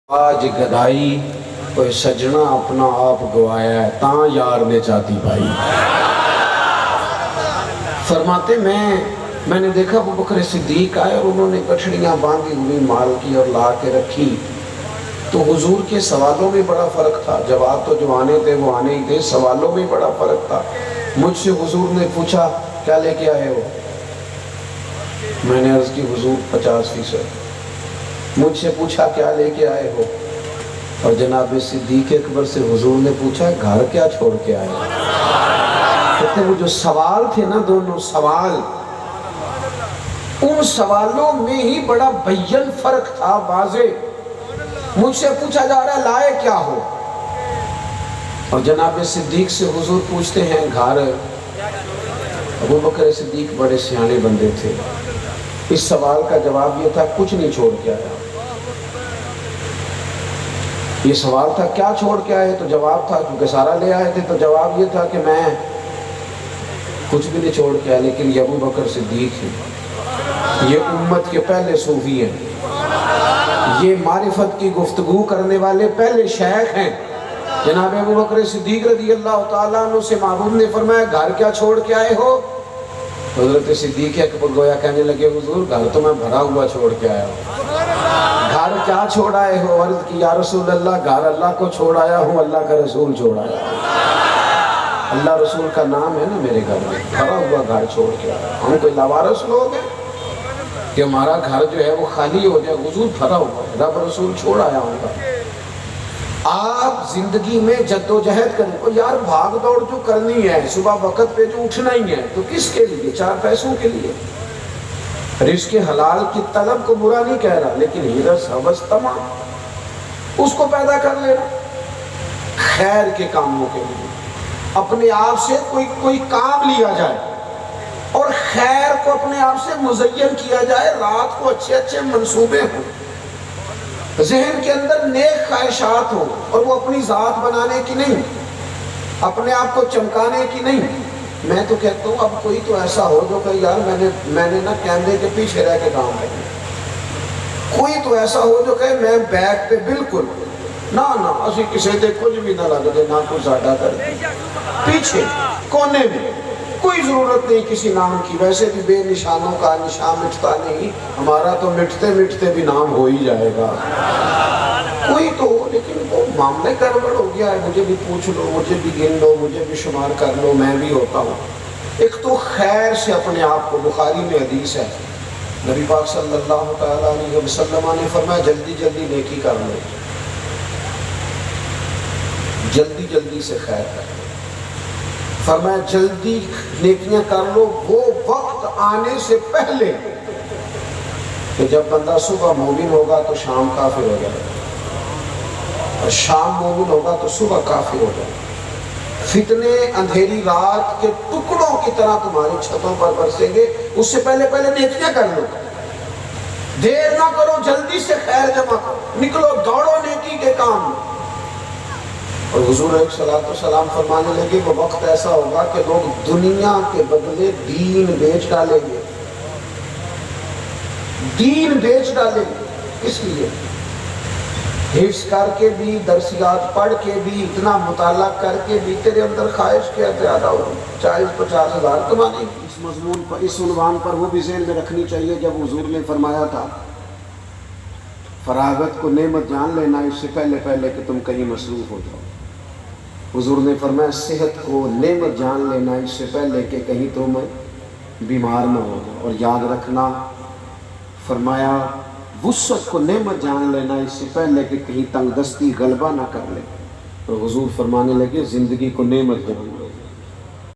آج گدائی کوئی سجنا اپنا آپ گوایا ہے تاں یار نے چاہتی بھائی. فرماتے میں نے دیکھا ابو بکر صدیق آئے اور انہوں نے گٹھڑیاں باندھی ہوئی مال کی اور لا کے رکھی. تو حضور کے سوالوں میں بڑا فرق تھا. جواب تو جو آنے تھے وہ آنے ہی تھے، سوالوں میں بڑا فرق تھا. مجھ سے حضور نے پوچھا کیا لے کے آئے ہو؟ میں نے عرض کی حضور 50%. مجھ سے پوچھا کیا لے کے آئے ہو؟ اور جناب صدیق اکبر سے حضور نے پوچھا گھر کیا چھوڑ کے آئے ہو؟ کہتے وہ جو سوال تھے نا، دونوں سوال، ان سوالوں میں ہی بڑا بین فرق تھا، واضح. مجھ سے پوچھا جا رہا ہے لائے کیا ہو، اور جناب صدیق سے حضور پوچھتے ہیں گھر. ابو بکر صدیق بڑے سیانے بندے تھے. اس سوال کا جواب یہ تھا کچھ نہیں چھوڑ کے آیا. یہ سوال تھا کیا چھوڑ کے آئے، تو جواب تھا کیونکہ سارا لے آئے تھے تو جواب یہ تھا کہ میں کچھ بھی نہیں چھوڑ کے آیا. لیکن یہ ابو بکر صدیق ہیں، یہ امت کے پہلے صوفی ہیں، یہ معرفت کی گفتگو کرنے والے پہلے شیخ ہیں. جناب ابو بکر صدیق رضی اللہ تعالیٰ عنہ سے محبوب نے فرمایا گھر کیا چھوڑ کے آئے ہو؟ حضرت صدیق اکبر گویا کہنے لگے حضور گھر تو میں بھرا ہوا چھوڑ کے آیا ہوں. گھر کیا چھوڑ آئے ہو؟ عرض کی یا رسول اللہ گھر اللہ کو چھوڑ آیا ہوں، اللہ کا رسول چھوڑ آیا ہوں. اللہ رسول کا نام ہے نا میرے گھر میں. بھرا ہوا گھر چھوڑ کے آیا. ہم کوئی لاوارث لوگ ہیں کہ ہمارا گھر جو ہے وہ خالی ہو جائے؟ حضور بھرا ہوا ہے، رب رسول چھوڑ آیا ہوں گا. آپ زندگی میں جد و جہد کریں. اور یار بھاگ دوڑ جو کرنی ہے، صبح وقت پہ جو اٹھنا ہی ہے، تو کس کے لیے؟ 4 پیسوں کے لیے. رزق حلال کی طلب کو برا نہیں کہہ رہا، لیکن حرص حوث تمام اس کو پیدا کر لینا خیر کے کاموں کے لیے. اپنے آپ سے کوئی کام لیا جائے اور خیر کو اپنے آپ سے مزین کیا جائے. رات کو اچھے اچھے منصوبے ہوں، ذہن کے اندر نیک خواہشات ہوں، اور وہ اپنی ذات بنانے کی نہیں، اپنے آپ کو چمکانے کی نہیں. میں تو کہتا ہوں اب کوئی تو ایسا ہو جو کہ یار میں نے نا کیمرے کے پیچھے رہ کے کام کرنا. کوئی تو ایسا ہو جو کہ میں بیک پہ بالکل نہ اسی کسی دے کچھ بھی نہ لگ دے، نہ کچھ زیادہ کر دے، پیچھے کونے میں. کوئی ضرورت نہیں کسی نام کی. ویسے بھی بے نشانوں کا نشان مٹتا نہیں، ہمارا تو مٹتے مٹتے بھی نام ہو ہی جائے گا. کوئی تو ہو، لیکن وہ معاملے گڑبڑ ہو گیا ہے. مجھے بھی پوچھ لو، مجھے بھی گن لو، مجھے بھی شمار کر لو، میں بھی ہوتا ہوں. ایک تو خیر سے اپنے آپ کو، بخاری میں حدیث ہے، نبی پاک صلی اللہ تعالیٰ علیہ وسلم نے فرمایا جلدی جلدی نیکی کر لو، جلدی جلدی سے خیر کر لو. فرمایا جلدی نیکیاں کر لو وہ وقت آنے سے پہلے کہ جب بندہ صبح مومن ہوگا تو شام کافر ہو جائے گا، اور شام مومن ہوگا تو صبح کافر ہو جائے گا. فتنے اندھیری رات کے ٹکڑوں کی طرح تمہاری چھتوں پر برسیں گے. اس سے پہلے نیکیاں کر لو، دیر نہ کرو، جلدی سے خیر جمع کرو، نکلو دوڑو نیکی کے کام میں. اور حضور علیہ الصلوۃ والسلام فرمانے لگے وہ وقت ایسا ہوگا کہ لوگ دنیا کے بدلے دین بیچ ڈالیں گے. دین بیچ ڈالیں گے. کس لیے؟ حفظ کر کے بھی، درسیات پڑھ کے بھی، اتنا مطالعہ کر کے بھی تیرے اندر خواہش کیا زیادہ ہو 40-50 ہزار کمانے کی. اس مضمون پر، اس عنوان پر وہ بھی ذہن میں رکھنی چاہیے جب حضور نے فرمایا تھا فراغت کو نعمت جان لینا اس سے پہلے کہ تم کہیں مصروف ہو جاؤ. حضور نے فرمایا صحت کو نعمت جان لینا اس سے پہلے کہ کہیں تم بیمار نہ ہو جاؤ. اور یاد رکھنا فرمایا وسعت کو نعمت جان لینا اس سے پہلے کہ کہیں تنگ دستی غلبہ نہ کر لے. اور حضور فرمانے لگے زندگی کو نعمت جان